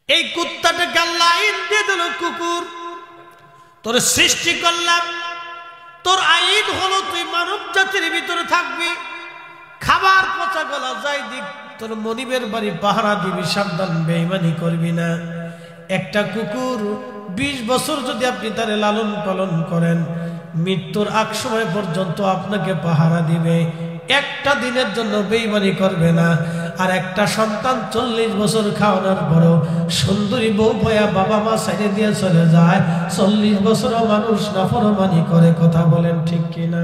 এই কুত্তাটাকে আল্লাহ আইন দিয়ে দিল কুকুর। তোর সৃষ্টি করলাম, তোর আইন হলো তুই মানব জাতির ভিতরে থাকবি, খাবার পচা গলা যাই দিক তোর মনিবের বাড়ি পাহারা দিবি, সাবধান বেঈমানি করবি না। একটা কুকুর 20 বছর যদি আপনি তারে লালন পালন করেন, মৃত্যুর আগ সময় পর্যন্ত আপনাকে পাহারা দিবে, একটা দিনের জন্য বেঈমানি করবে না। আর একটা সন্তান 40 বছর খাওয়ানোর পরও সুন্দরী বউ পায়া বাবা মা ছেড়ে দিয়ে চলে যায়, 40 বছরও মানুষ নাফরমানি করে। কথা বলেন ঠিক কিনা?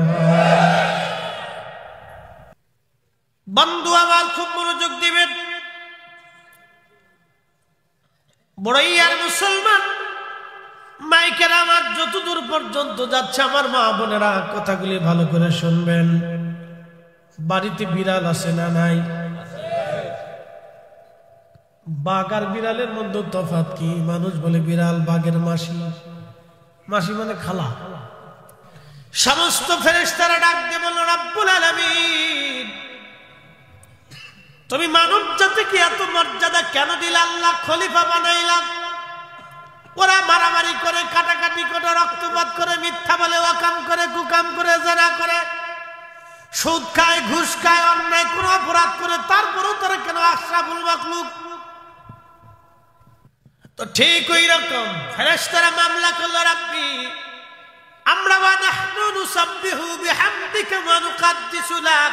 বন্ধু আমার খুব মনোযোগ দিবেন। বড়ই আর মুসলমান মাইকের আমার যতদূর পর্যন্ত যাচ্ছে, আমার মা বোনেরা কথাগুলি ভালো করে শুনবেন। বাড়িতে বিড়াল আছে না নাই? বাঘ আর বিড়ালের মধ্যে তফাৎ কি? মানুষ বলে বিড়াল বাঘের মাসি, মাসি মানে খালা। সমস্ত ফেরেশতারা ডাক দিয়ে বলল, রব্বুল আলামিন তুমি মানব জাতিকে এত মর্যাদা কেন দিলে? আল্লাহ খলিফা বানাইলাম, ওরা মারামারি করে, কাটাকাটি করে, রক্তপাত করে, মিথ্যা বলে, ওয়াকাম করে, কুকাম করে, জেনা করে, সুদ খায়, ঘুষ খায়, অন্যায় কোনো অপরাধ করে, তারপরেও তারা কেন আশরাফুল মাখলুক? তো ঠিক ওই রকম ফেরেশতারা মামলা করলো, রাব্বি আমরা ওয়া নাহনু নুসাব্বিহু বিহামদিকা ওয়া নুকাদ্দিসু লাক,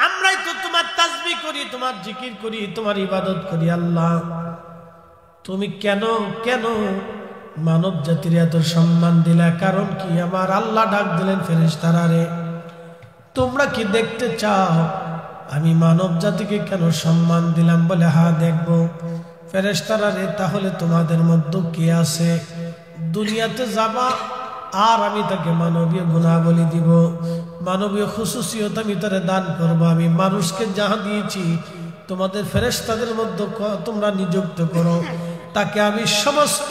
আমরাই তো তোমার তাসবিহ করি, তোমার জিকির করি, তোমার ইবাদত করি। আল্লাহ তুমি কেন কেন মানব জাতির এত সম্মান দিলা? কারণ কি? আমার আল্লাহ ডাক দিলেন, ফেরেশতারা রে তোমরা কি দেখতে চাও আমি মানব জাতিকে কেন সম্মান দিলাম? বলে হ্যাঁ দেখবো। ফেরেশতারা রে তাহলে তোমাদের মধ্যে কে আছে দুনিয়াতে যাবা আর আমি তাকে মানবীয় গুণাবলী দিব, মানবীয় খুশুসিয়ত আমি তারে দান করবো। আমি মানুষকে যাহা দিয়েছি তোমাদের ফেরেশতাদের মধ্যে তোমরা নিযুক্ত করো, তাকে আমি সমস্ত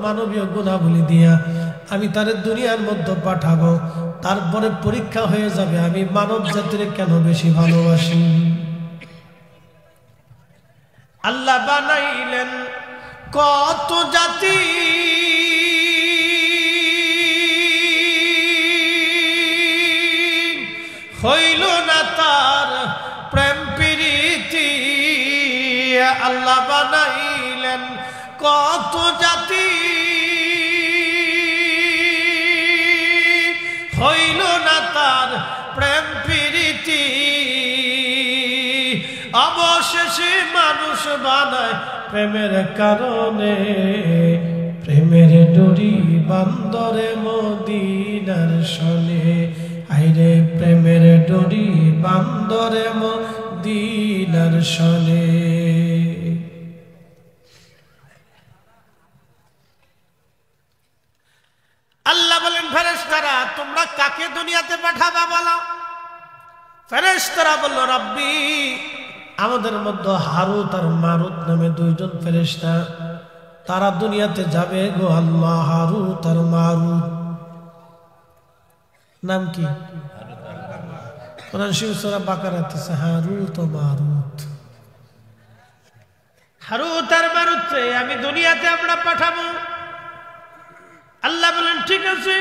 মানবীয় গুণাবলী দিয়া আমি তারে দুনিয়ার মধ্যে পাঠাবো। তারপরে পরীক্ষা হয়ে যাবে আমি মানব জাতির কেন বেশি ভালোবাসি। আল্লাহ বানাইলেন কত জাতি, হইল না তার প্রেম প্রীতি। আল্লাহ বানাইলেন কত জাতি, হইল না তার প্রেম প্রীতি। অবশেষে মানুষ বানায় প্রেমের কারণে, প্রেমের ডোরি বান্দরে মদিনার শনে। আইরে প্রেমের ডোরি বান্দরে মদিনার শনে। আল্লাহ বলেন, ফেরেশতারা তোমরা কাকে দুনিয়াতে পাঠাবা বলো? ফেরেশতারা বলল, রাব্বি আমাদের মধ্যে হারুত আর মারুত নামে 2 জন ফেরেশতা, তারা দুনিয়াতে যাবে গো আল্লাহ। হারুত আর মারুত নাম কি? কোরআন শরীফ সূরা বাকারাতে আছে হারুত ও মারুত। হারুত আর মারুত আমি দুনিয়াতে আমরা পাঠাবো। আল্লাহ বলেন ঠিক আছে।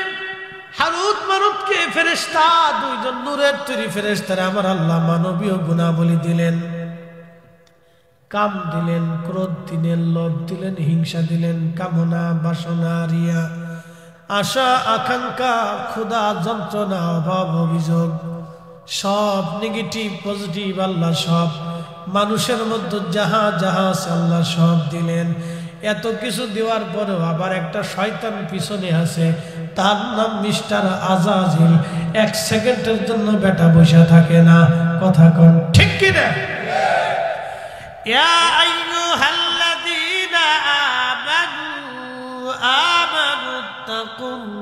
হারুত মারুতকে ফেরেশতা 2 জন নূরের তৈরি ফেরেশতারা আমার আল্লাহ মানবীয় গুণাবলী দিলেন, কাম দিলেন, ক্রোধ দিলেন, লোভ দিলেন, হিংসা দিলেন, কামনা বাসনা রিয়া আশা আকাঙ্ক্ষা ক্ষুধা যন্ত্রণা অভাব অভিযোগ সব নেগেটিভ পজিটিভ আল্লাহ সব মানুষের মধ্যে যাহা যাহা আছে আল্লাহ সব দিলেন। এত কিছু দেওয়ার পরেও আবার একটা শয়তান পিছনে আছে, তার নাম মিস্টার আজাজিল। 1 সেকেন্ডের জন্য বেটা বসে থাকে না। কথা কোন ঠিক কিনা? ইয়া আইয়ুহাল্লাযীনা আমানু তাকুল্লাহ।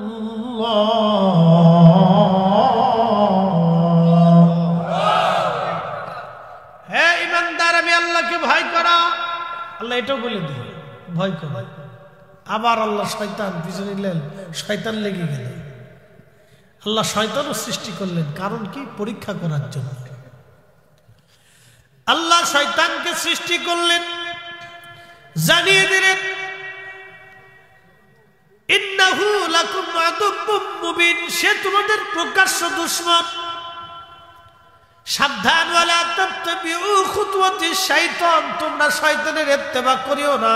হে ঈমানদার, আমি আল্লাহকে ভয় করো। আল্লাহ এটাও বলে দিল ভয় করো। আবার আল্লাহ শয়তান পিছনে নিলেন, শয়তান লেগে গেল। আল্লাহ শয়তানও সৃষ্টি করলেন, কারণ কি? পরীক্ষা করার জন্য। আল্লাহ শয়তানকে সৃষ্টি করলেন জানিয়ে দিলেন ইন্নাহু লাকুম আদুব্বুম মুবিন, সে তোমাদের প্রকাশ্য দুশমন। সাবধান, ওয়ালা তাত্তাবিউ খুতুওয়াতিশ শাইতান, তোমরা শয়তানের ইত্তেবা করিও না,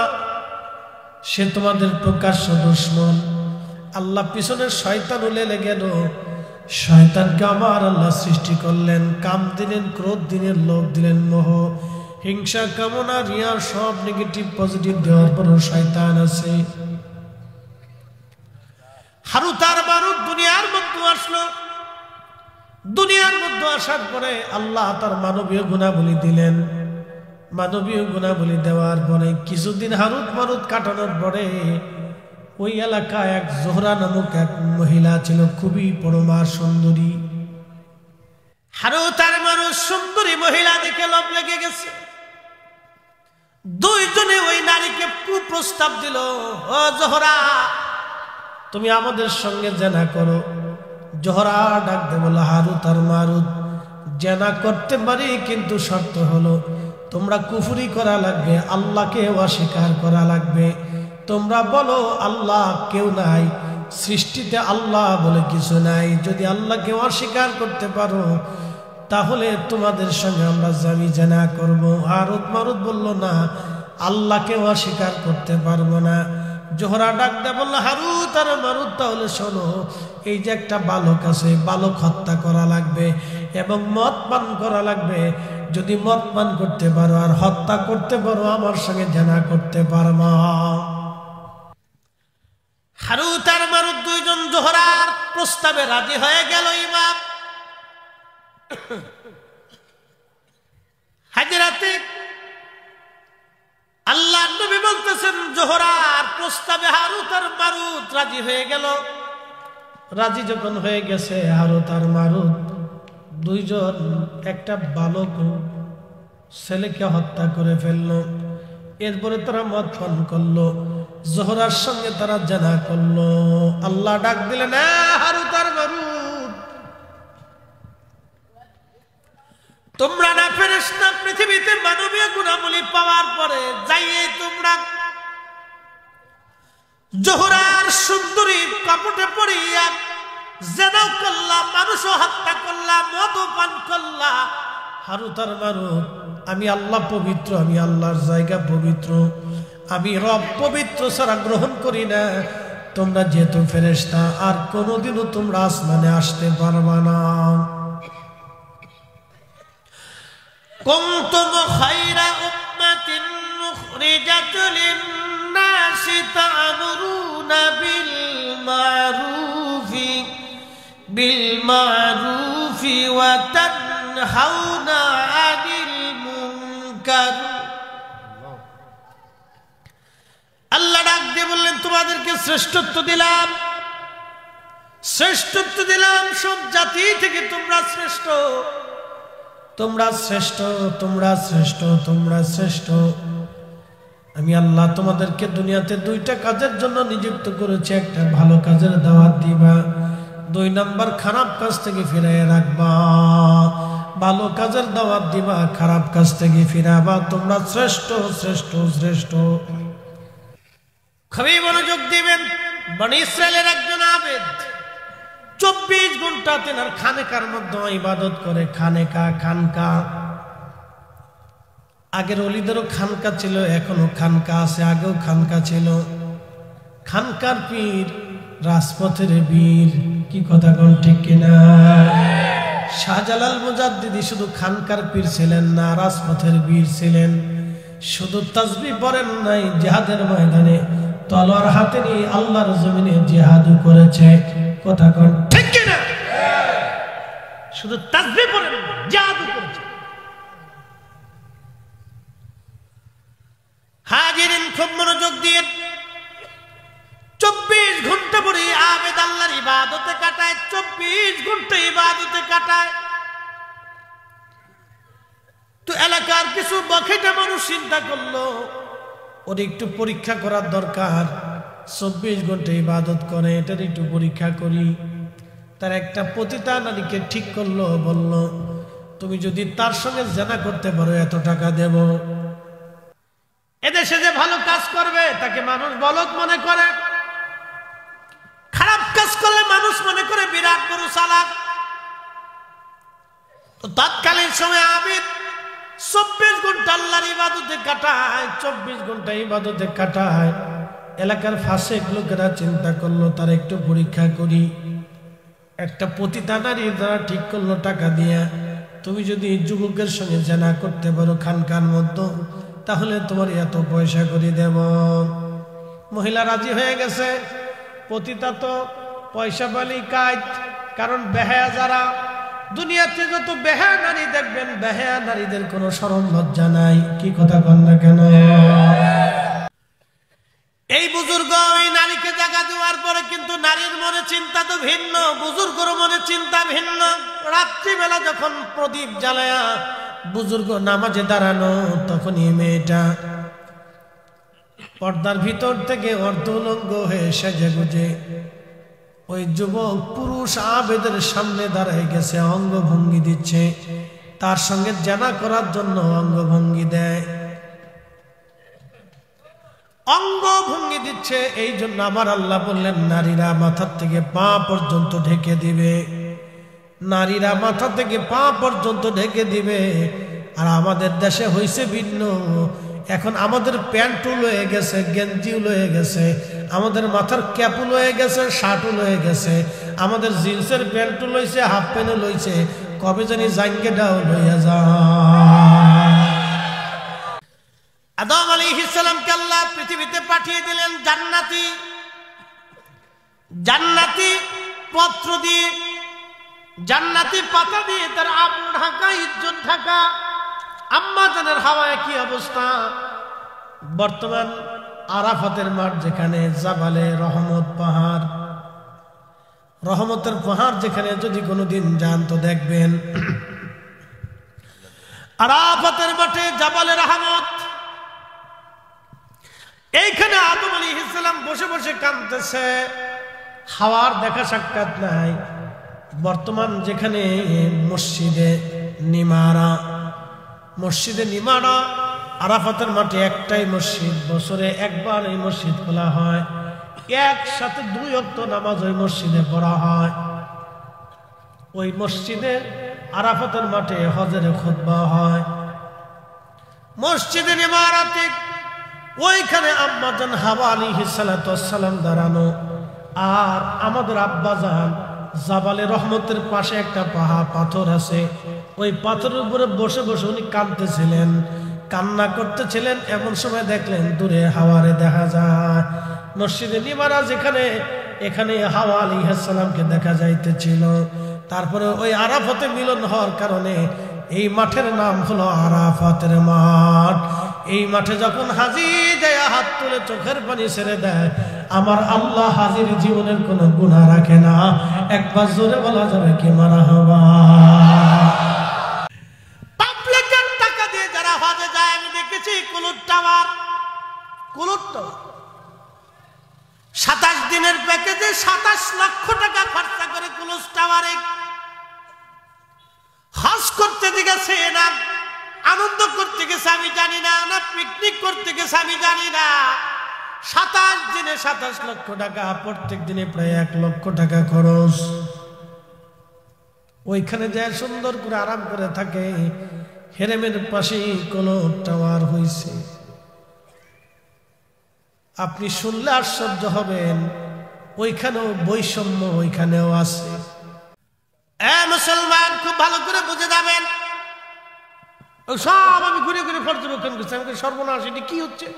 সে তোমাদের প্রকাশ্য দুশমন। আল্লাহ পিছনের শয়তান উলে গেল। শয়তানকে আমার আল্লাহ সৃষ্টি করলেন, কাম দিলেন, ক্রোধ দিলেন, লোভ দিলেন, মোহ, হিংসা, কামনা, রিয়া, সব নেগেটিভ পজিটিভ দেওয়ার পরও শয়তান আছে। হারুত আর মারুত দুনিয়ার মধ্যে আসলো। দুনিয়ার মধ্যে আসার পরে আল্লাহ তার মানবীয় গুণাবলী দিলেন। মানবীয় গুণাবলী দেওয়ার পরে কিছুদিন হারুত মারুত কাটানোর পরে ওই এলাকায় এক জোহরা নামক এক মহিলা ছিল, খুবই পরমা সুন্দরী। হারুত আর মারুত সুন্দরী মহিলা দেখে লোভ লেগে গেছে। দুইজনে ওই নারীকে কুপ্রস্তাব দিল, ও জোহরা, তুমি আমাদের সঙ্গে জেনা করো। জোহরা ডাক দে বলল, হারুত আর মারুত, জেনা করতে পারি, কিন্তু শর্ত হলো তোমরা কুফরি করা লাগবে, আল্লাহকে অস্বীকার করা লাগবে। তোমরা বলো আল্লাহ কেউ নাই, সৃষ্টিতে আল্লাহ বলে কিছু নাই। যদি আল্লাহকে অস্বীকার করতে পারো তাহলে তোমাদের সঙ্গে আমরা জেনা করব। হারুত মারুত বলল, না, আল্লাহকে অস্বীকার করতে পারবো না। জোহরা ডাক দে বলল, হারুত আর মারুত, তাহলে শোনো, এই যে একটা বালক আছে, বালক হত্যা করা লাগবে এবং মদ পান করা লাগবে। যদি মদ পান করতে পারো আর হত্যা করতে পারো, আমার সঙ্গে জেনা করতে পারবা। হারুত আর মারুত দুইজন জোহরার প্রস্তাবে রাজি হয়ে গেল। ইমাম হাজরাতে আল্লাহ নবী বলতেছেন, জোহরার প্রস্তাবে হারুত আর মারুত রাজি হয়ে গেল। রাজি যখন হয়ে গেছে, হারুত আর মারুত দুইজন একটা বালক ছেলেকে হত্যা করে ফেললো। এরপরে তারা মদ পান করলো, জোহরার সঙ্গে তারা জেনা করলো। আল্লাহ ডাক দিলেন, হারুত আর মারুত, তোমরা না ফেরেশতা, পৃথিবীতে মানবীয় গুণাবলী পাওয়ার পরে যাইয়ে তোমরা জোহরার সুন্দরী কাপড়ে পড়িয়া জেনাও করলা, মানুষও হত্যা করলা, মদও পান করলা। হারুত আর মারুত, আমি আল্লাহ পবিত্র, আমি আল্লাহর জায়গা পবিত্র, আমি রব পবিত্র ছাড়া গ্রহণ করি না। তোমরা যেহেতু ফেরেশতা, আর কোনোদিনও তোমরা আসমানে আসতে পারবা না। কুনতুম খায়রা উম্মাতিন উখরিজাত লিন-নাসি তা'মুরুনা বিল-মা'রুফি ওয়া তানহাউনা 'আনিল মুনকার। আল্লাহ ডাক দিয়ে বললেন, তোমাদেরকে শ্রেষ্ঠত্ব দিলাম, শ্রেষ্ঠত্ব দিলাম, সব জাতি থেকে তোমরা শ্রেষ্ঠ, তোমরা শ্রেষ্ঠ, তোমরা শ্রেষ্ঠ, তোমরা শ্রেষ্ঠ। আমি আল্লাহ তোমাদেরকে দুনিয়াতে দুইটা কাজের জন্য নিযুক্ত করেছি। একটা ভালো কাজের দাওয়াত দিবা, 2 নাম্বার খারাপ কাজ থেকে ফিরাইয়া রাখবা। ভালো কাজের দাওয়াত দিবা, খারাপ কাজ থেকে ফিরাবা। তোমরা শ্রেষ্ঠ, শ্রেষ্ঠ, শ্রেষ্ঠ। খুবই মনোযোগ দিবেন। বনি ইসরায়েলের একজন আবেদ 24 ঘন্টা তেনার খানেকার মধ্যে ইবাদত করে। খানকা আগের ওলিদেরও খানকা ছিল, এখনো খানকা আছে, আগেও খানকা ছিল। খানকার পীর, রাজপথের বীর। কি কথা কোন ঠিক কিনা? শাহজালাল মুজাদ্দিদি শুধু খানকার পীর ছিলেন না, রাজপথের বীর ছিলেন। শুধু তাসবিহ পড়েন নাই, জিহাদের ময়দানে তলোয়ার হাতে নিয়ে আল্লাহর জমিনে জিহাদ করেছে। কথা কোন ঠিক কিনা? শুধু তাসবিহ পড়েন, জিহাদ করেছে। হাজিরিন, খুব মনোযোগ দিয়ে 24 ঘন্টা পরে আবেদ আল্লাহর ইবাদতে কাটায়, 24 ঘন্টা ইবাদতে কাটায়। তো এলাকার কিছু বখেটা মানুষ চিন্তা করলো, ওর একটু পরীক্ষা করার দরকার। 24 ঘন্টা ইবাদত করে, এটার একটু পরীক্ষা করি। তার একটা পতিতা নারীকে ঠিক করলো, বলল, তুমি যদি তার সঙ্গে জেনা করতে পারো এত টাকা দেব। এদেশে যে ভালো কাজ করবে তাকে মানুষ বলদ মনে করে, খারাপ কাজ করলে মানুষ মনে করে বিরাট বড় চালাক। তো তৎকালীন সময় আবিদ 24 ঘন্টা আল্লাহর ইবাদতে কাটায়, 24 ঘন্টা ইবাদতে কাটায়। এলাকার ফাসেক লোকেরা চিন্তা করলো তার একটু পরীক্ষা করি। একটা পতিতা নারী দ্বারা ঠিক করলো টাকা দিয়া, তুমি যদি যুবকের সঙ্গে জেনা করতে পারো খানকার মধ্যে, তাহলে তোমার এত পয়সা করে দেব। মহিলা রাজি হয়ে গেছে। পতিতা তো পয়সা পালি কাজ, কারণ বেহায়া যারা দুনিয়াতে যত বেহায়া নারী দেখবেন, বেহায়া নারীদের কোনো শরম লজ্জা নাই। কি কথা বল না কেন? এই বুজুর্গ ওই নারীকে জায়গা দেওয়ার পরে কিন্তু নারীর মনে চিন্তা তো ভিন্ন, বুজুর্গর মনে চিন্তা ভিন্ন। রাত্রিবেলা যখন প্রদীপ জ্বালায়া বুজুর্গ নামাজে দাঁড়ানো, তখন এই মেয়েটা পর্দার ভিতর থেকে অর্ধ উলঙ্গ হয়ে সেজে গুজে ওই যুবক পুরুষ আবেদের সামনে দাঁড়ায় গেছে, অঙ্গভঙ্গি দিচ্ছে। তার সঙ্গে জানা করার জন্য অঙ্গভঙ্গি দেয়, অঙ্গভঙ্গি দিচ্ছে। এই জন্য আমার আল্লাহ বললেন নারীরা মাথা থেকে পা পর্যন্ত ঢেকে দিবে, নারীরা মাথা থেকে পা পর্যন্ত ঢেকে দিবে। আর আমাদের দেশে হয়েছে ভিন্ন। এখন আমাদের প্যান্টও লয়ে গেছে, গেঞ্জিও লয়ে গেছে, আমাদের মাথার ক্যাপও লয়ে গেছে, শার্টও লয়ে গেছে, আমাদের জিন্সের প্যান্টও লইছে, হাফ প্যান্টও লইছে। কবে জানি জাঙ্গেটাও লইয়া যায়। আদম আলাইহিস সালামকে আল্লাহ পৃথিবীতে পাঠিয়ে দিলেন জান্নাতি, জান্নাতি পত্র দিয়ে, জান্নাতি পাতা দিয়ে তার আবু ঢাকা, ইজ্জত ঢাকা। আম্মা জানের হাওয়ায় কি অবস্থা? বর্তমান আরাফাতের মাঠ যেখানে জাবালে রহমত পাহাড়, রহমতের পাহাড় যেখানে যদি কোনোদিন যান তো দেখবেন আরাফাতের মাঠে জাবালে রহমত। এইখানে আদম আলাইহিস সালাম বসে বসে কাঁদতেছে, হাওয়ার দেখা সাক্ষাৎ নাই। বর্তমান যেখানে মসজিদে নিমারা, মসজিদে নিমারা আরাফাতের মাঠে একটাই মসজিদ, বছরে একবার এই মসজিদ খোলা হয়, একসাথে 2 ওয়াক্ত নামাজ ওই মসজিদে পড়া হয়। ওই মসজিদে আরাফাতের মাঠে হজের খুতবা হয়। মসজিদে নিমারাতে ওইখানে আম্মাজান হাওয়া আলাইহিস সালাতু ওয়াস সালাম দাঁড়ানো, আর আমাদের আব্বাজান জাবালে রহমতের পাশে একটা পাহাড় পাথর আছে, ওই পাথরের উপরে বসে বসে উনি কাঁদতেছিলেন, কান্না করতেছিলেন। এমন সময় দেখলেন দূরে হাওয়ারে দেখা যায়। মসজিদে নিমারা যেখানে, এখানে হাওয়া আলাইহিস সালামকে দেখা যাইতেছিল। তারপরে ওই আরাফাতে মিলন হওয়ার কারণে এই মাঠের নাম হলো আরাফাতের মাঠ। এই মাঠে যখন হাজি যায় হাত তুলে চোখের পানি ছেড়ে দেয়, আমার আল্লাহ হাজির জীবনের কোনো গুনাহ রাখে না। একবার জোরে বলা যাবে কি মারহাবা। পাবলিকের টাকা দিয়ে যারা হজে যায় আমি দেখেছি কুলুট টাওয়ার, কুলুট টাওয়ার 27 দিনের প্যাকেজে 27 লক্ষ টাকা খরচা করে কুলুট টাওয়ারে হজ করতে গেছে, না আনন্দ করতে গেছে আমি জানি না, না পিকনিক করতে গেছে আমি জানি না। 27 দিনে 27 লক্ষ টাকা, প্রত্যেক দিনে প্রায় 1 লক্ষ টাকা খরচ। ওইখানে যায় সুন্দর করে আরাম করে থাকে। হেরেমের পাশে কোনো টাওয়ার হয়েছে, আপনি শুনলে আশ্চর্য হবেন। ওইখানেও বৈষম্য ওইখানেও আছে। মুসলমান খুব ভালো করে বুঝে যাবেন। সব আমি ঘুরে ঘুরে পর্যবেক্ষণ করছি, আমাকে সর্বনাশ, এটা কি হচ্ছে?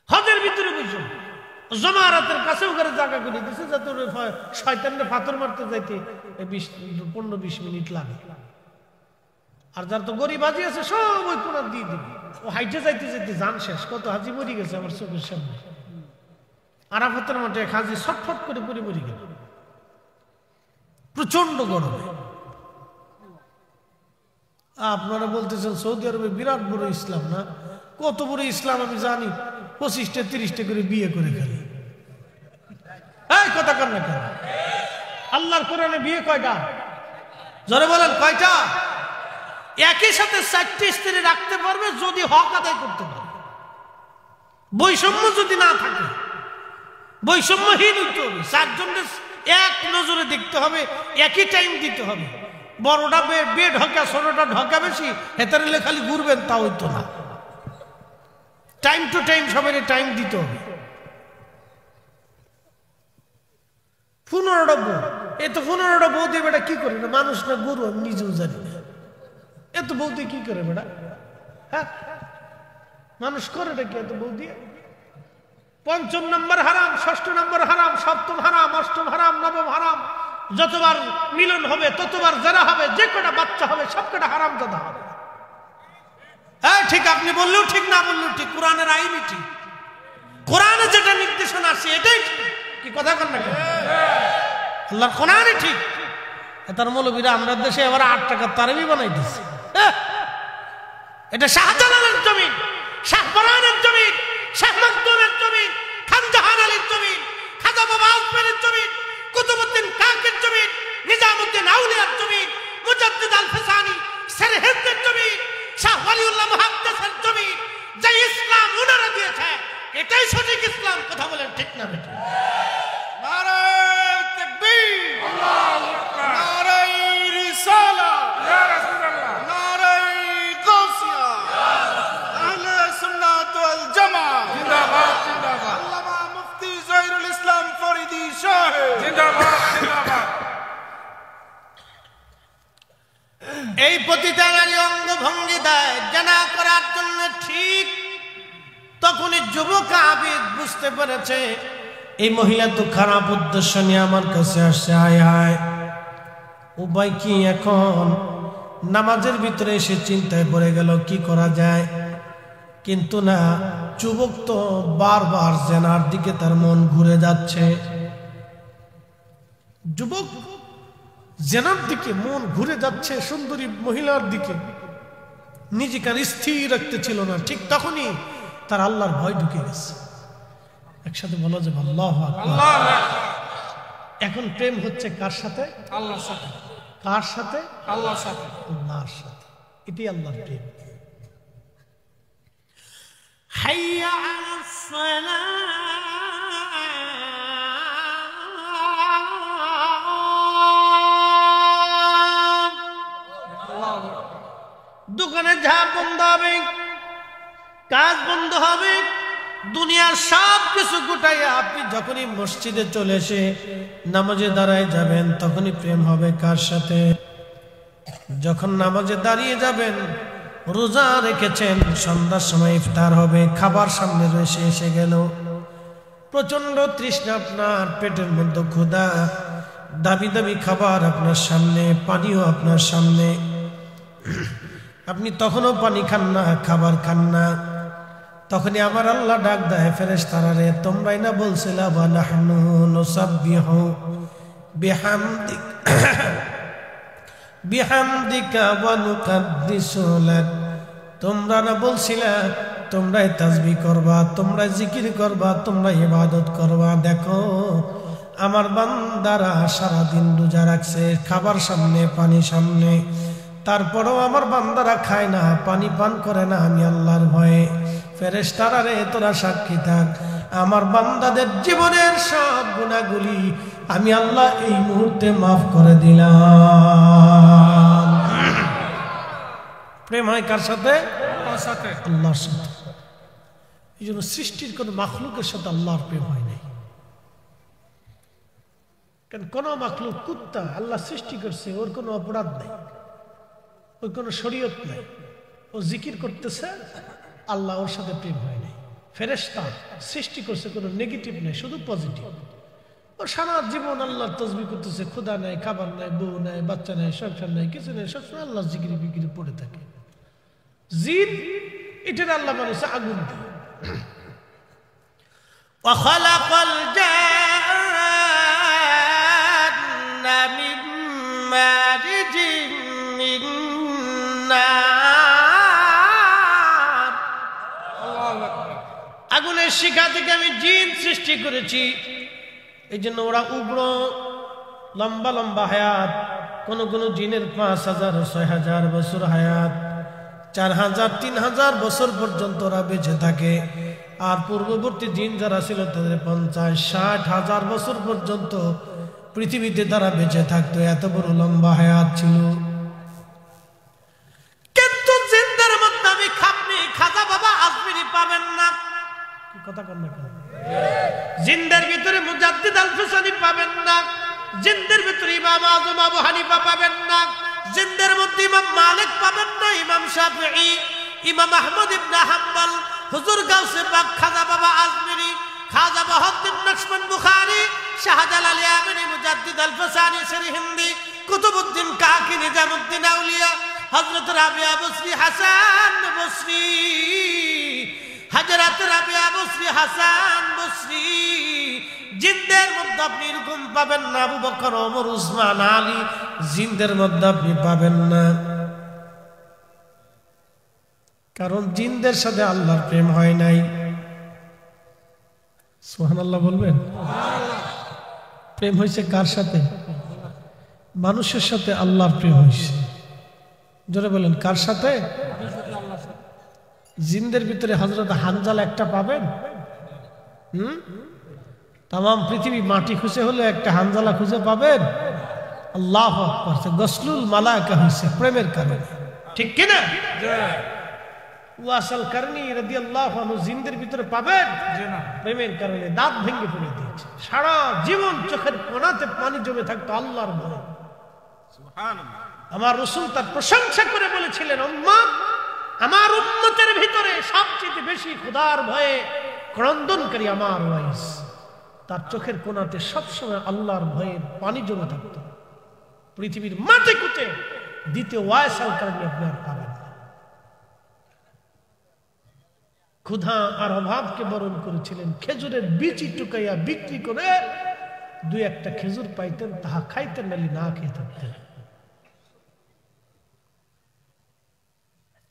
হজের ভিতরে বৈষম্য, জমারাতের কাছেও করে জায়গা করে দিচ্ছে যাতে শয়তানরে পাথর মারতে যাইতে 15-20 মিনিট লাগে। আর যার তো গরিবাজি আছে সব ওই কোনার দিয়ে দিবে, ও হাইটে যাইতে যাইতে জান শেষ। কত হাজি মরি গেছে আমার চোখের সামনে। আরাফাতের মাঠে এক হাজি ছটফট করে পরে মরি গেল, প্রচন্ড গরমে। আপনারা বলতেছেন সৌদি আরবে বিরাট বড় ইসলাম, না কত বড় ইসলাম আমি জানি। 25টা-30টা করে বিয়ে করে ফেলে। এই কথা কর না কেন? আল্লাহর কোরআনে বিয়ে কয়টা? জোরে বলেন কয়টা? একই সাথে 4টি স্ত্রী রাখতে পারবে যদি হক আদায় করতে পারে। বৈষম্য যদি না থাকে, বৈষম্যহীন হইতে হবে, 4 জনের এক নজরে দেখতে হবে, একই টাইম দিতে হবে। বড়টা বে ঢকা, ছোটটা ঢকা বেশি, হেতারে খালি ঘুরবেন তা হইতো না। টাইম টু টাইম সবাই টাইম দিতে হবে। 15টা বউ, এ তো 15টা বউ দিয়ে বেটা কি করে না, মানুষ না গরু, আমি নিজেও জানি না। এত বউ দিয়ে কি করে বেটা? হ্যাঁ, মানুষ করে নাকি এত বউ দিয়ে? 5ম নম্বর হারাম, 6ষ্ঠ নম্বর হারাম, 7ম হারাম, 8ম হারাম, 9ম হারাম। যতবার মিলন হবে ততবার যারা হবে, যে কটা বাচ্চা হবে সব কটা হারাম দাদা হবে। হ্যাঁ ঠিক, আপনি বললেও ঠিক, না বললেও ঠিক, কোরআনের আইনই ঠিক। কোরআনে যেটা নির্দেশনা আছে এটাই ঠিক। কি কথা কন না? আল্লাহর কোরআনই ঠিক। তার মৌলবীরা আমরা দেশে এবার 8 টাকার তারাবি বানাই দিচ্ছে। এটা শাহজালালের জমিন, শাহপরানের জমিন, শাহ মখদুমের জমিন, খান জাহান আলীর জমিন, খাজা বাবা আজমেরের জমিন, কুতুবউদ্দিন কাকের জমিন, নিজামউদ্দিন আউলিয়ার জমিন, মুজাদ্দিদ আল ফিসানি সেরহিন্দের জমিন, শাহ ওয়ালিউল্লাহ মুহাদ্দিসের জমিন। যে ইসলাম উনারা দিয়েছে এটাই সঠিক ইসলাম। কথা বলেন ঠিক না বেটা? নারায়ে তাকবীর, আল্লাহু আকবার, নারায়ে রিসালাত, ইয়া রাসূলুল্লাহ, নারায়ে গাউসিয়া, আহলে সুন্নাত ওয়াল জামাত জিন্দাবাদ, জিন্দাবাদ। আল্লামা মুফতি জহিরুল ইসলাম ফরিদি সাহেব জিন্দাবাদ, জিন্দাবাদ। এই পতিতানারী অঙ্গভঙ্গি দেয় জানা করার জন্য ঠিক তখনই যুবক আবিদ বুঝতে পেরেছে এই মহিলা তো খারাপ উদ্দেশ্য নিয়ে আমার কাছে আসছে। আয় আয়, উপায় কি এখন? নামাজের ভিতরে এসে চিন্তায় পড়ে গেল কি করা যায়। কিন্তু না, যুবক তো বারবার জেনার দিকে তার মন ঘুরে যাচ্ছে। যুবক জেনার দিকে মন ঘুরে যাচ্ছে, সুন্দরী মহিলার দিকে, নিজেকে স্থির রাখতে ছিল না। ঠিক তখনই তার আল্লাহর ভয় ঢুকে গেছে। একসাথে বলা যাবে আল্লাহু আকবার। এখন প্রেম হচ্ছে কার সাথে? আল্লাহর সাথে। কার সাথে? আল্লাহর সাথে। আল্লাহর সাথে। এটি আল্লাহর প্রেম। হাইয়া আলাস সালাহ, দোকানে যা বন্ধ হবে, কাজ বন্ধ হবে, দুনিয়ার সব কিছু গুটাইয়া আপনি যখনই মসজিদে চলে এসে নামাজে দাঁড়ায় যাবেন তখনই প্রেম হবে কার সাথে? যখন নামাজে দাঁড়িয়ে যাবেন, রোজা রেখেছেন, সন্ধ্যার সময় ইফতার হবে, খাবার সামনে রয়েছে, এসে গেল, প্রচন্ড তৃষ্ণা, আপনার পেটের মধ্যে ক্ষুধা, দাবি দাবি খাবার আপনার সামনে, পানিও আপনার সামনে, আপনি তখনও পানি খান না, খাবার খান না। তখনই আমার আল্লাহ ডাক দেয় ফেরেশতারা, রে তোমরাই না বলছিলা ওয়া নাহনু নুসাব্বিহু বিহামদিকা ওয়া নুকাদ্দিসু লাক, তোমরা না বলছিলা তোমরাই তাসবিহ করবা, তোমরা জিকির করবা, তোমরা ইবাদত করবা। দেখো আমার বান্দারা সারাদিন রোজা রাখছে, খাবার সামনে, পানি সামনে, তারপরেও আমার বান্দারা খায় না, পানি পান করে না, আমি আল্লাহর ভয়ে। ফেরেশতারা রে তোরা সাক্ষী থাক, আমার বান্দাদের জীবনের সব গুনাহগুলি আমি আল্লাহ এই মুহূর্তে মাফ করে দিলাম। প্রেম হয় কার সাথে? আল্লাহর সাথে। আল্লাহর সাথে। এই জন্য সৃষ্টির কোন মাখলুকের সাথে আল্লাহর প্রেম হয় নাই। কারণ কোন মাখলুক, কুত্তা আল্লাহ সৃষ্টি করছে, ওর কোনো অপরাধ নেই, ওর কোনো শরীয়ত নাই, ও জিকির করতেছে, আল্লাহ ওর সাথে প্রেম হয় নাই। ফেরেশতা সৃষ্টি করছে, কোনো নেগেটিভ নেই, শুধু পজিটিভ। ও সারা জীবন আল্লাহর তাসবিহ করতেছে, ক্ষুধা নাই, খাবার নাই, বউ নাই, বাচ্চা নাই, সংসার নাই, কিছু নেই, সবসময় আল্লাহ জিকির বিকিরি পড়ে থাকে। জিন এটার আল্লাহ মানুষ আগুন দিয়ে। ওয়াখালাকাল জান্না মিন মারিজিন মিন নার, আগুনের শিখা থেকে আমি জিন সৃষ্টি করেছি। এই জন্য ওরা উগ্র, লম্বা লম্বা হায়াত, কোন কোন জিনের 5000 6000 বছর হায়াত, 4000 3000 বছর পর্যন্ত ওরা বেঁচে থাকে। আর পূর্ববর্তী জিন যারা ছিল তাদের 50-60 বছর পর্যন্ত পৃথিবীতে তারা বেঁচে থাকতো। এত বড় লম্বা হায়াত ছিল। কিন্তু জিনদের মধ্যে আমি খাজা বাবা আজমিরি পাবেন না। কি কথা কন না কেন? জিনদের ভিতরে মুজাদ্দিদ আল-ফিসানি পাবেন না। জিনদের ভিতরে ইমাম আযম আবু হানিফা পাবেন না। জিনদের মধ্যে ইমাম মালিক পাবেন না, ইমাম শাফিঈ, ইমাম আহমদ ইবনে হাম্বল, হুজুর গাউসে পাক খাজা বাবা আজমিরি, খাজা বাহাউদ্দিন নকশবন্দ বুখারী, শাহজালাল ইয়ামানি, মুজাদ্দিদ আল-ফিসানি সিরহিন্দি, কুতুবউদ্দিন কাকি, নিজামউদ্দিন আউলিয়া, হযরত রাবিয়া বসরি, হাসান বসরি, হযরত রাবিয়া বসরি, হাসান বসরি। জিনদের মধ্যে আপনি এরকম পাবেন না আবু বকর, ওমর, উসমান, আলী। জিনদের মধ্যে আপনি পাবেন না, কারণ জিনদের সাথে আল্লাহর প্রেম হয় নাই। সুবহানাল্লাহ বলবেন। প্রেম হয়েছে কার সাথে? মানুষের সাথে আল্লাহর প্রেম হয়েছে। জোরে বলেন, কার সাথে? জিনদের ভিতরে হযরত হানজালা একটা পাবেন? তাম পৃথিবী মাটি খুঁজে হলে একটা হানজালা খুঁজে পাবেন? আল্লাহু আকবার। গসলুল মালায়েকা হয়েছে প্রেমের কারণে, ঠিক কিনা? ওয়াসাল কারনী রাদিয়াল্লাহু আনহু জিনদের ভিতরে পাবেন প্রেমের কারণে দাঁত ভেঙে পড়ে দিয়েছে। সারা জীবন চোখের কোণাতে পানি জমে থাকতো আল্লাহর ভয়ে। সুবহানাল্লাহ। আমার রাসূল তার প্রশংসা করে বলেছিলেন, উম্মত, আমার উম্মতের ভিতরে সবচেয়ে বেশি খোদার ভয়ে ক্রন্দনকারী আমার ওয়াইস। তার চোখের কোণাতে সবসময় আল্লাহর ভয়ে পানি জমে থাকতো। পৃথিবীর মাটি কুটে দ্বিতীয় ওয়াসাল কারণে আপনি আর পাবেন না। ক্ষুধা আর অভাবকে বরণ করেছিলেন। খেজুরের বীজই টুকাইয়া বিক্রি করে 2-1টা খেজুর পাইতেন, তাহা খাইতেন, নালি না খেয়ে থাকতেন।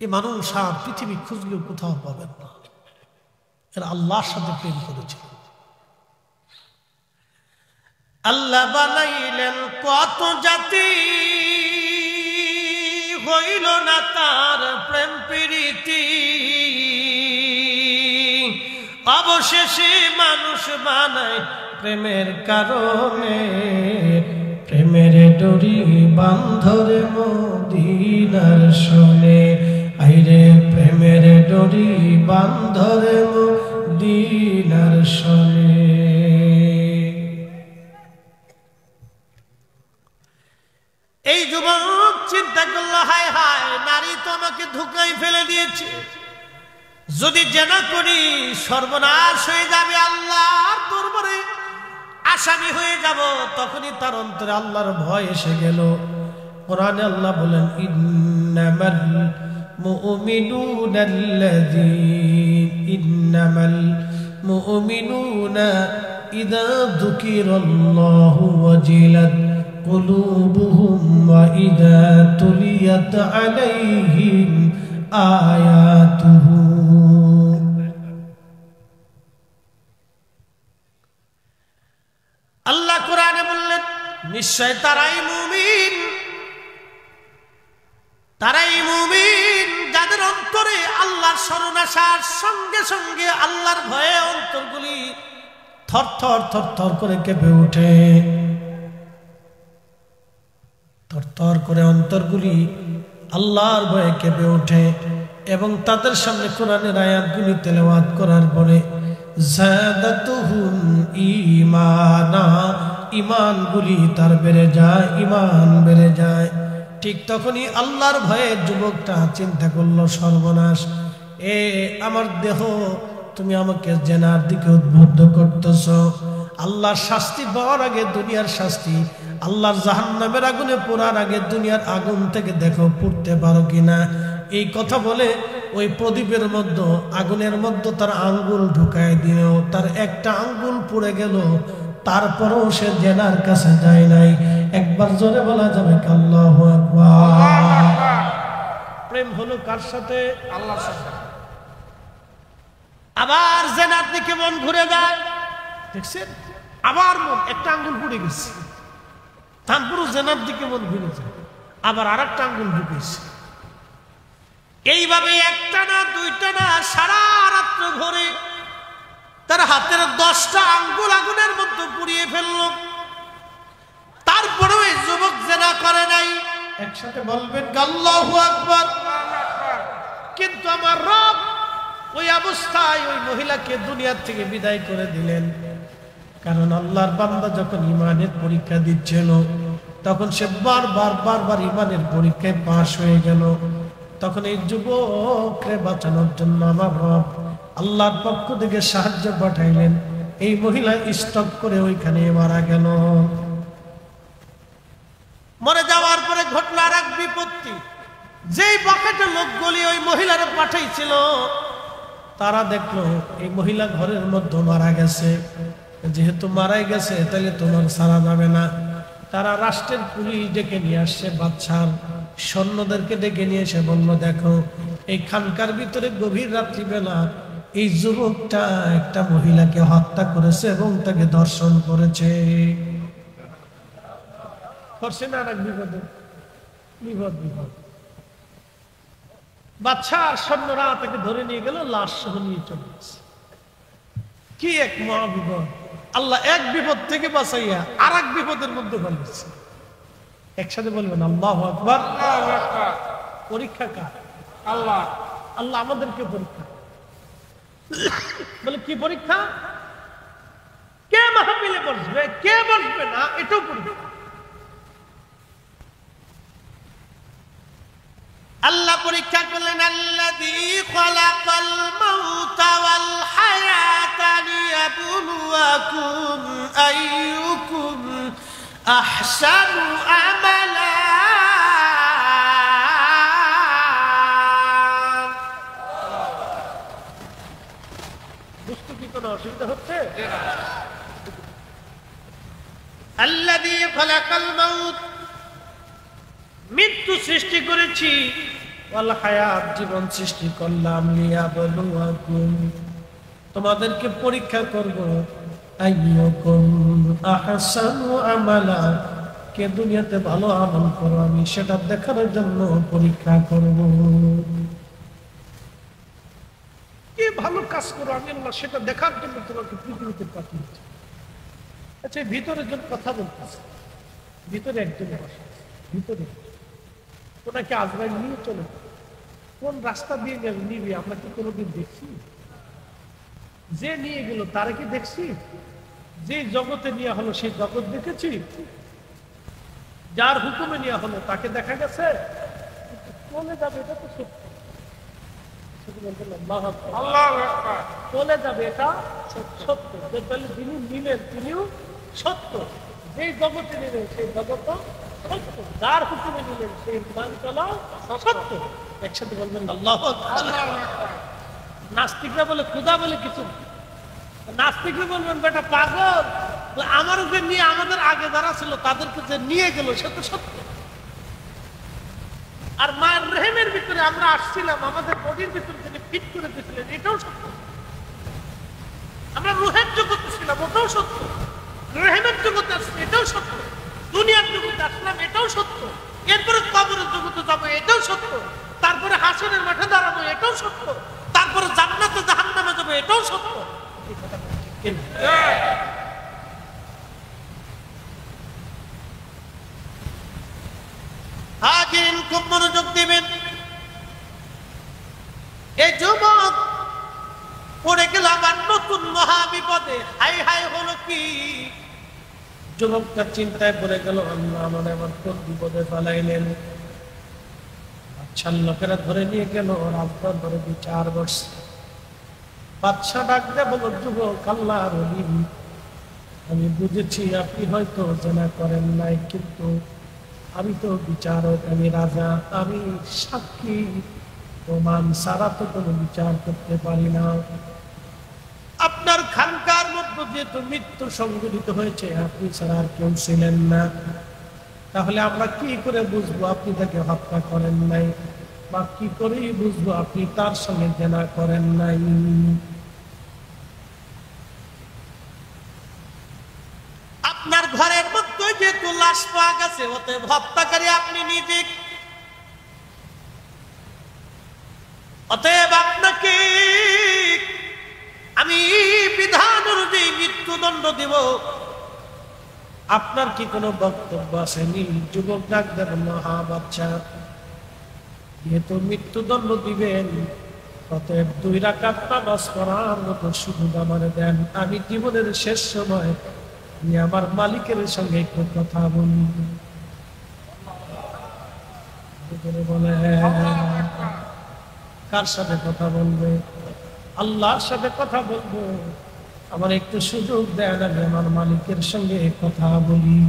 এই মানুষ আর পৃথিবী খুঁজলেও কোথাও পাবেন না। এরা আল্লাহর সাথে প্রেম করেছিল। আল্লাহ বানাইলেন কত জাতি, হইল না তার প্রেম প্রীতি। অবশেষে মানুষ বানায় প্রেমের কারণে। প্রেমের ডোরি বান্ধরে মদিনার শোনে। আইরে প্রেমের ডোরি বান্ধরে মদিনার শোনে। এই যুবক চিন্তা করলো, হায় হায়, নারী তো আমাকে ধোঁকায় ফেলে দিয়েছে। যদি জেনা করি সর্বনাশ হয়ে যাবে, আল্লাহর দরবারে আসামি হয়ে যাব। তখনই তার অন্তরে আল্লাহর ভয় এসে গেল। কোরআনে আল্লাহ বলেন, ইন্নামাল মুমিনুনা ইযা যুকিরাল্লাহু ওয়াজিলাত কুলুবুহুম ওয়া ইযা তুলিয়াত আলাইহিম আয়াতুহু। আল্লাহ কোরআনে বললেন, নিশ্চয় তারাই মুমিন, তারাই মুমিন যাদের অন্তরে আল্লাহর শরণ আসার সঙ্গে সঙ্গে আল্লাহর ভয়ে অন্তরগুলি থরথর থরথর করে কেঁপে ওঠে। থরথর করে অন্তরগুলি আল্লাহর ভয়ে কেঁপে ওঠে। এবং তাদের সামনে কোরআনের আয়াতগুলি তেলাওয়াত করার পরে যাদাতুহুম ঈমানা, ঈমানগুলি তার বেড়ে যায়, ঈমান বেড়ে যায়। ঠিক তখনই আল্লাহর ভয়ে যুবকটা চিন্তা করলো, সর্বনাশ, এ আমার দেহ, তুমি আমাকে জেনার দিকে উদ্বুদ্ধ করতেছ। আল্লাহর শাস্তি পাওয়ার আগে দুনিয়ার শাস্তি, আল্লাহর জাহান্নামের আগুনে পোড়ার আগে দুনিয়ার আগুন থেকে দেখো পুড়তে পারো কিনা। এই কথা বলে ওই প্রদীপের মধ্যে, আগুনের মধ্যে তার আঙ্গুল ঢুকায় দিল। তার একটা আঙ্গুল পুড়ে গেল, তারপরেও সে জেনার কাছে যায় নাই। একবার জোরে বলা যাবে আল্লাহু আকবার। প্রেম হলো কার সাথে? আল্লাহর সাথে। আবার জেনার দিকে মন ঘুরে যায়, দেখছেন, আবার মন, একটা আঙ্গুল পুড়ে গেছে। তারপরও জেনার দিকে মন ঘুরে যায়, আবার আর একটা আঙ্গুল ঢুকেছে। এইভাবে একটা না দুইটা না সারা রাত্র ধরে তার হাতের 10টা আঙ্গুল আগুনের মধ্যে পুড়িয়ে ফেললো। তারপরেও এই যুবক জেনা করে নাই। একসাথে বলবেন আল্লাহু আকবার। কিন্তু আমার রব ওই অবস্থায় ওই মহিলাকে দুনিয়া থেকে বিদায় করে দিলেন। কারণ আল্লাহর বান্দা যখন ইমানের পরীক্ষা দিচ্ছিল তখন সে বারবার ইমানের পরীক্ষায় পাশ হয়ে গেল। তখন এই যুবককে বাঁচানোর জন্য আমার রব আল্লাহর পক্ষ থেকে সাহায্য পাঠাইলেন। এই মহিলা স্টক করে ওইখানে মারা গেল। মরে যাওয়ার পরে ঘটল আর এক বিপত্তি। যেই বাকেটে লোকগুলি ওই মহিলারে পাঠাইছিল তারা দেখলো এই মহিলা ঘরের মধ্যে মারা গেছে। যেহেতু মারাই গেছে তাহলে তোমার ছাড়া যাবে না। তারা রাষ্ট্রের পুলিশ ডেকে নিয়ে আসছে, বাদশার সৈন্যদেরকে ডেকে নিয়ে এসে বলল, দেখো এই খানকার ভিতরে গভীর রাত্রিবেলা এই যুবকটা একটা মহিলাকে হত্যা করেছে এবং তাকে ধর্ষণ করেছে। বাদশাহ সৈন্যরা তাকে ধরে নিয়ে গেল, লাশ সহ নিয়ে চলে গেছে। কি এক মহা বিপদ! আল্লাহ এক বিপদ থেকে বাঁচাইয়া আর এক বিপদের মধ্যে ফেলেছে। একসাথে বলবেন আল্লাহু আকবার। পরীক্ষা কার? আল্লাহ। আল্লাহ আমাদেরকে পরীক্ষা বলে। কি পরীক্ষা? কে মাহফিলে বসবে কে বসবে না এটাও পরীক্ষা। আল্লাহ পরীক্ষা করলেন, আল্লাযী খালাকাল মাউতা ওয়াল হায়াতা লিয়াবলুয়াকুম আইয়ুকুম আহসানু আমালা। বুঝতে কি কোনো অসুবিধা হচ্ছে? আল্লাযী খালাকাল মাউত, মৃত্যু সৃষ্টি করেছি, ওয়াল হায়াত, জীবন সৃষ্টি করলাম, লিয়াবলুয়াকুম, তোমাদেরকে পরীক্ষা করব, আইয়ুকুম আহসানু আমালা, কে দুনিয়াতে ভালো আমল করো আমি সেটা দেখার জন্য পরীক্ষা করব। কে ভালো কাজ করো আমি আল্লাহ সেটা দেখার জন্য তোমাকে পৃথিবীতে পাঠিয়েছি। আচ্ছা, ভিতরে জন কথা বলতেছে, ভিতরে একজন বসে, ভিতরে ওনাকে আজরাইল নিয়ে চলে। কোন রাস্তা দিয়ে নিবি আমরা কি কোনোদিন দেখছি? যে নিয়ে গেল তারা কি দেখছি? যে জগতে নিয়ে হলো সেই জগৎ দেখেছি? যার হুকুমে নিয়ে হলো তাকে দেখা গেছে? চলে যাবে এটা তো সত্য। চলে যাবে এটা সত্য। যিনি নিলেন তিনিও সত্য, যে জগতে নিলেন সেই জগৎ সত্য, যার হুকুমে নিলেন সেই মান চলা সত্য। একসাথে বলবেন আল্লাহু আকবার। নাস্তিকরা বলে খোদা বলে কিছু, নাস্তিকরা বলবেন বেটা পাগল, আমারকে নিয়ে আমাদের আগে যারা ছিল তাদেরকে যে নিয়ে গেল সে তো সত্য। আর মায়ের রেহেমের ভিতরে আমরা আসছিলাম, আমাদের বডির ভিতরে তিনি ফিট করে দিয়েছিলেন, এটাও সত্য। আমরা রুহের জগতে ছিলাম, ওটাও সত্য। রেহেমের জগতে আসছি, এটাও সত্য। দুনিয়ার জগতে আসলাম, এটাও সত্য। এরপরে কবরের জগতে যাবো, এটাও সত্য। তারপরে হাসরের মাঠে দাঁড়াবো, এটাও সত্য। তারপরে জান্নাতে জাহান্নামে যাবো, এটাও সত্য। হাজিরিন খুব মনোযোগ দিবেন। এই যুবক পড়ে গেল আবার নতুন মহাবিপদে। হাই হাই হলো কি! যুবকটা চিন্তায় পড়ে গেল, আল্লাহ আমার এমন কোন বিপদে ফেলাইলেন। বাদশার লোকেরা ধরে নিয়ে গেল, রাতভর ধরে বিচার করছে। বাদশা ডাক দিয়ে বলল, যুবক আল্লাহর ওলি, আমি বুঝেছি আপনি হয়তো জেনা করেন নাই, কিন্তু আমি তো বিচারক, আমি রাজা, আমি সাক্ষী প্রমাণ ছাড়া তো কোনো বিচার করতে পারি না। আপনার খানকার মধ্যে যেহেতু মৃত্যু সংঘটিত হয়েছে, আপনি ছাড়া আর কেউ ছিলেন না, তাহলে আমরা কি করে বুঝবো আপনি তাকে হত্যা করেন নাই, বা কি করেই বুঝবো আপনি তার সঙ্গে জেনা করেন নাই? আপনার ঘরের মধ্যে যেহেতু লাশ পাওয়া গেছে, অতএব হত্যাকারী আপনি নিজে। অতএব আপনাকে আমি বিধান অনুযায়ী মৃত্যুদণ্ড দিব। আপনার কি কোনো বক্তব্য আছে? যুবক ডাক দেন, হ্যাঁ বাচ্চা, যেহেতু মৃত্যুদণ্ড দিবেন, অতএব 2 রাকাত নামাজ পড়ার মতো সুযোগ আমারে দেন। আমি জীবনের শেষ সময় আমি আমার মালিকের সঙ্গে একটু কথা বলি। বলে কার সাথে কথা বলবে? আল্লাহর সাথে কথা বলবো। আমার একটু সুযোগ দেন, আমি আমার মালিকের সঙ্গে কথা বলি।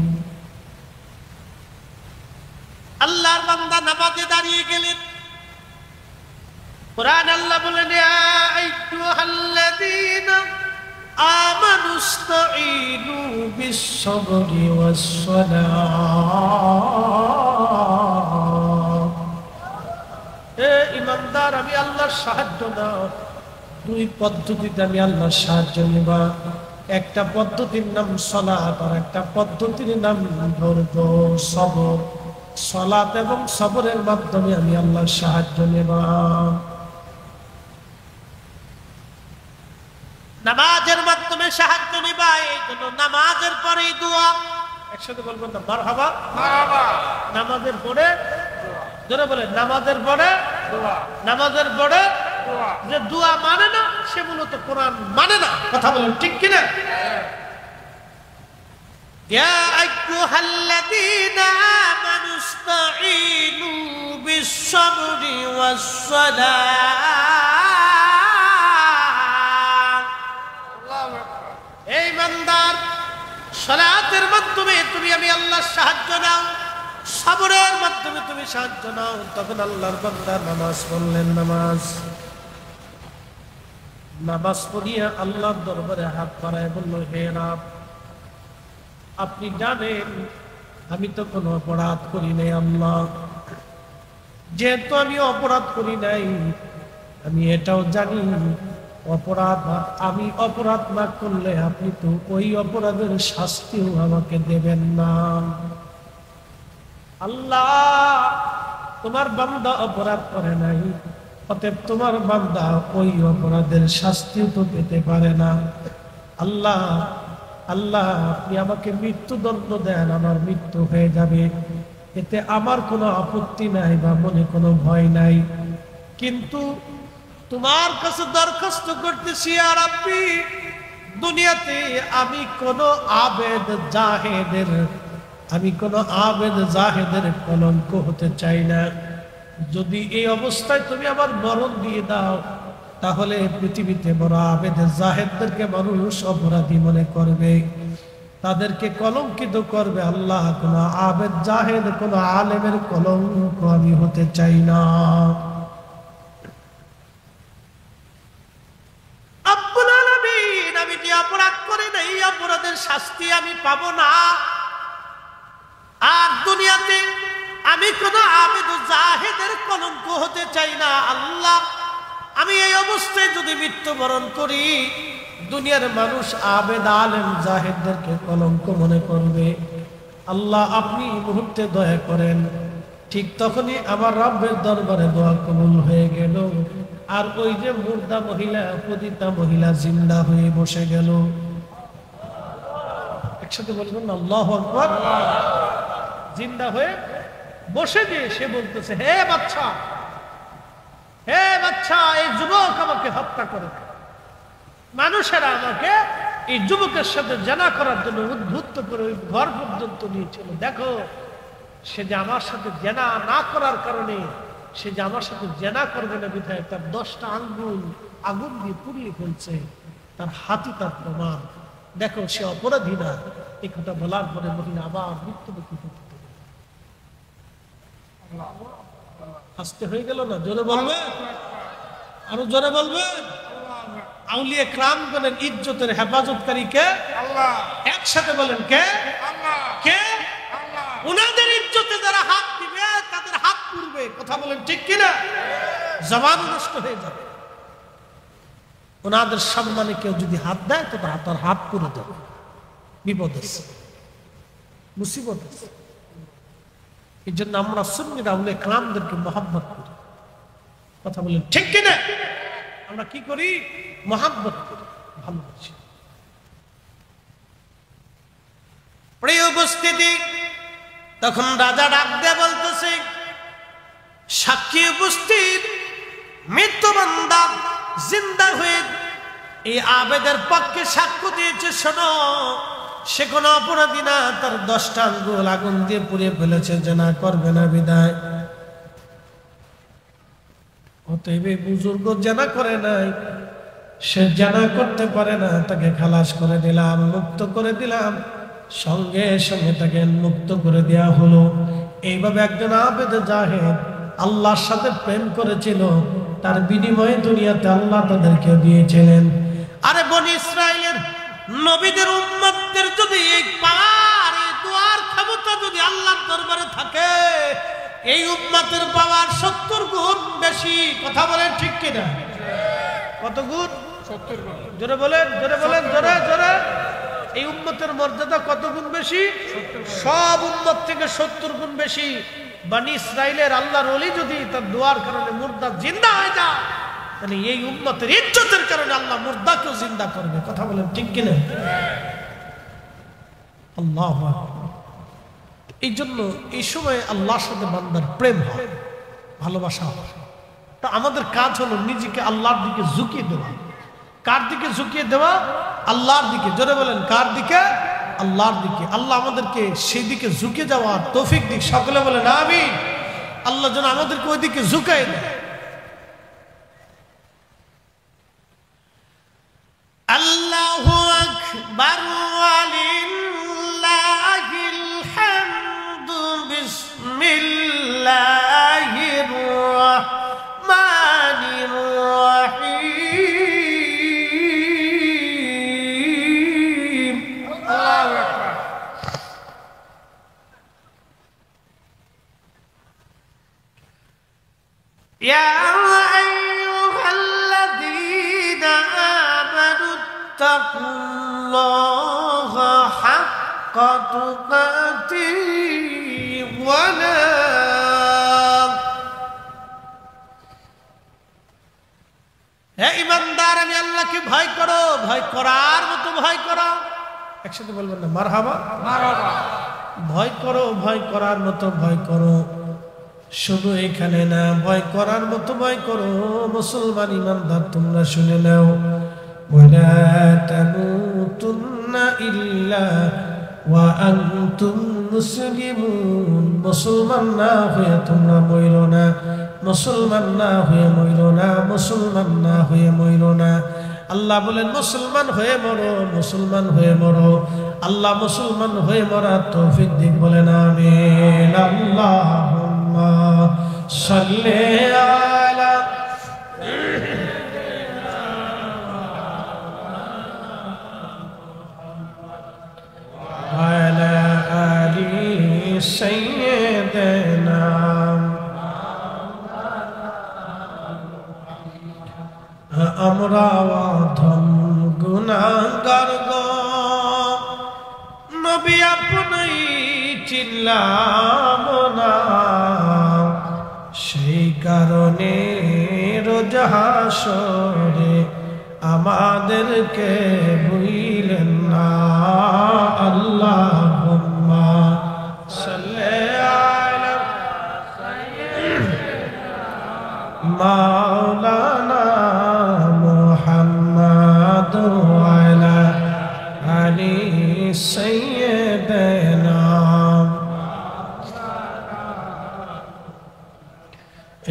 আল্লাহর বান্দা নামাজে দাঁড়িয়ে গেলেন। কুরআন আল্লাহ বলেন, ইয়া আইয়ুহাল্লাযীনা আমানুস্তাঈনু বিস-সাবরি ওয়াস-সালাহ। হে ঈমানদার, আমি আল্লাহর সাহায্য নাও। 2 পদ্ধতিতে আমি আল্লাহর সাহায্য নিবা। একটা পদ্ধতির নাম সালাত, আর একটা পদ্ধতির নাম ধৈর্য, সবর। সালাত এবং সবরের মাধ্যমে আমি আল্লাহর সাহায্য নেবা। নামাজের মাধ্যমে সাহায্য নিবা। এই জন্য নামাজের পরে দোয়া। একসাথে বলবেন না? মারহাবা। নামাজের পরে জোরে বলেন, নামাজের পরে দোয়া। নামাজের পরে যে দোয়া মানে না, সে মূলত কোরআন মানে না। কথা বলেন ঠিক কিনা? ইয়া আইয়ুহাল্লাযীনা আমানুস্তাঈনু বিস-সাবরি ওয়াস-সালাহ। এই বান্দার, সালাতের মাধ্যমে তুমি আমি আল্লাহর সাহায্য নাও, সবরের মাধ্যমে তুমি সাহায্য নাও। তখন আল্লাহর বান্দা নামাজ পড়লেন। নামাজ পড়িয়া আল্লাহর দরবারে হাত বাড়ায় বলল, হে রব, আপনি জানেন আমি তো কোনো অপরাধ করি নাই। আল্লাহ, যেহেতু আমি অপরাধ করি নাই, আমি এটাও জানি আমি অপরাধ না করলে আপনি তো ওই অপরাধের শাস্তিও আমাকে দেবেন না। আল্লাহ, তোমার বান্দা অপরাধ করে নাই, অতএব তোমার বান্দা ওই অপরাধের শাস্তিও তো পেতে পারে না। আল্লাহ, আপনি আমাকে মৃত্যুদণ্ড দেন, আমার মৃত্যু হয়ে যাবে, এতে আমার কোনো আপত্তি নাই বা মনে কোনো ভয় নাই। কিন্তু তোমার কাছে দরখাস্ত করতেছি, আর আপনি দুনিয়াতে আমি কোনো আবেদ জাহেদের কলঙ্ক হতে চাই না। যদি এই অবস্থায় তুমি আমার মরণ দিয়ে দাও, তাহলে পৃথিবীতে বড় আবেদ জাহেদদেরকে মানুষ অপরাধী মনে করবে, তাদেরকে কলঙ্কিত করবে। আল্লাহ, কোন আবেদ জাহেদ, কোন আলেমের কলঙ্ক আমি হতে চাই না। আমি যে অপরাধ করি না, এই অপরাধের শাস্তি আমি পাবো না। আর দুনিয়াতে আমি কোন আবেদ জাহেদের কলঙ্ক হতে চাই না। আল্লাহ, আমি এই অবস্থায় যদি মৃত্যুবরণ করি, দুনিয়ার মানুষ আবেদ আলেম জাহেদদেরকে কলঙ্ক মনে করবে। আল্লাহ, আপনি এই মুহূর্তে দয়া করেন। ঠিক তখনই আমার রব্বের দরবারে দোয়া কবুল হয়ে গেল। আর ওই যে মুর্দা মহিলা, পতিতা মহিলা জিন্দা হয়ে বসে গেল। একসাথে বলবেন না? আল্লাহু আকবার। জিন্দা হয়ে বসে দিয়ে সে বলতেছে, হে বাচ্চা, এই যুবক আমাকে হত্যা করে। মানুষেরা আমাকে এই যুবকের সাথে জেনা করার জন্য উদ্বুদ্ধ করে ওই ঘর পর্যন্ত নিয়েছিল। দেখো, সে যে আমার সাথে জেনা না করার কারণে, সে যে আমার সাথে জেনা করবে না বিধায় তার 10টা আঙ্গুল আগুন দিয়ে পুড়িয়ে ফেলছে। তার হাতি তার প্রমাণ। দেখো, সে অপরাধী না। এই কথা বলার পরে মহিলা আবার মৃত্যুমুখী হতে। হাসতে হয়ে গেল না? জোরে বলবে, আরো জোরে বলবে। আউলিয়া কিরামগণের ইজ্জতের হেফাজতকারী কে? আল্লাহ। একসাথে বলেন, কে? আল্লাহ। কে? আল্লাহ। উনাদের ইজ্জতে যারা হাত দিবে তাদের হাত পুড়বে। কথা বলেন ঠিক কিনা? জবান নষ্ট হয়ে যাবে। ওনাদের সম্মানে কেউ যদি হাত দেয় তো তার হাত পুড়ে যাবে, বিপদ আছে। মুসিবত আছে। এই জন্য আমরা সুন্নিরা আউলিয়া কেরামদেরকে মহব্বত করি। কথা বলেন ঠিক কিনা? আমরা কি করি? মহব্বত করি, ভালোবাসি। প্রিয় উপস্থিতি, তখন রাজা ডাক দিয়ে বলতেছে, সাক্ষী উপস্থিত, মৃত্যু বান্দা জিন্দা হয়ে এই আবেদের পক্ষে সাক্ষ্য দিয়েছে। শোনো, সে কোনো অপরাধী না, তার 10টা আঙ্গুল আগুন দিয়ে পুড়িয়ে ফেলেছে, জানা করবে না বিদায়। অতএব বুজুর্গ জানা করে নাই, সে জানা করতে পারে না, তাকে খালাস করে দিলাম, মুক্ত করে দিলাম, সঙ্গে সঙ্গে তাকে মুক্ত করে দেয়া হলো। এইভাবে একজন আবেদ জাহেদ আল্লাহর সাথে প্রেম করেছিল, তার বিনিময়ে দুনিয়াতে আল্লাহ তাদেরকে দিয়েছিলেন। আরে বনি ইসরাইলের নবীদের উম্মতদের যদি এই পাওয়ার, এই দুয়ার ক্ষমতা যদি আল্লাহর দরবারে থাকে, এই উম্মতের পাওয়ার 70 গুণ বেশি। কথা বলেন ঠিক কিনা? কত গুণ? 70 গুণ। জোরে বলেন, জোরে বলেন, জোরে জোরে। এই উম্মতের মর্যাদা কত গুণ বেশি? সব উম্মত থেকে 70 গুণ বেশি। বনি ইসরাইলের আল্লাহর ওলি যদি তার দোয়ার কারণে মুর্দা জিন্দা হয়ে যায়, তাহলে এই উম্মতের ইজ্জতের কারণে আল্লাহ মুর্দাকেও জিন্দা করবে। কথা বলেন ঠিক কিনা? আল্লাহু আকবার। এই জন্য এই সময় আল্লাহর সাথে বান্দার প্রেম হয়, ভালোবাসা হয়। তা আমাদের কাজ হলো নিজেকে আল্লাহর দিকে ঝুঁকিয়ে দেওয়া। কার দিকে ঝুঁকিয়ে দেওয়া? আল্লাহর দিকে। জোরে বলেন, কার দিকে? আল্লাহর দিকে। আল্লাহ আমাদেরকে সেই দিকে ঝুঁকে যাওয়ার তৌফিক দিক। সকলে বলেন আমিন। আল্লাহ যেন আমাদেরকে ওই দিকে ঝুঁকায় দেয়। আল্লাহু আকবার ওয়ালিল্লাহিল হামদু। বিসমিল্লাহির রাহমানির রাহিম। আল্লাহু আকবার। ইয়া আইয়ুহাল্লাযীনা আমানু ইত্তাকুল্লাহা হাক্কা তুকাতিহি ওয়া লা। হে ঈমানদার, আমি আল্লাহকে ভয় করো, ভয় করার মতো ভয় করো। একসাথে বলবেন না? মারহাবা, মারহাবা। ভয় করো, ভয় করার মতো ভয় করো। শুধু এখানে না, ভয় করার মতো ভয় করো। মুসলমান ঈমানদার, তোমরা শুনে নাও, ওয়ালা তামুতুন্না ইল্লা ওয়া আনতুম মুসলিমুন। মুসলমান না হয়ে তোমরা মরো না, মুসলমান না হয়ে মরো না, মুসলমান না হয়ে মরো না। আল্লাহ বলেন মুসলমান হয়ে মরো, মুসলমান হয়ে মরো। আল্লাহ মুসলমান হয়ে মরার তৌফিক দিক। বলেন আমিন। আল্লাহুম্মা সাল্লি আলা ওয়ালা আলি সাইয়্যিদিনা। আমরা অধম গুনাহগার গো, নবী আপনি চিনলাম না, সেই কারণে রোজ হাসরে আমাদেরকে ভুলিলেন না। আল্লাহুম্মা সাল্লি আলা মাওলানা মুহাম্মাদ ওয়া আলা আলি সাইয়্যিদিনা।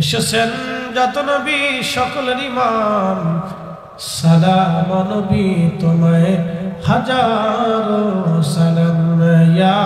এসেছেন যত নবী সকলের ইমাম, সালাম নবী তোমায় হাজারো সালাম। ইয়া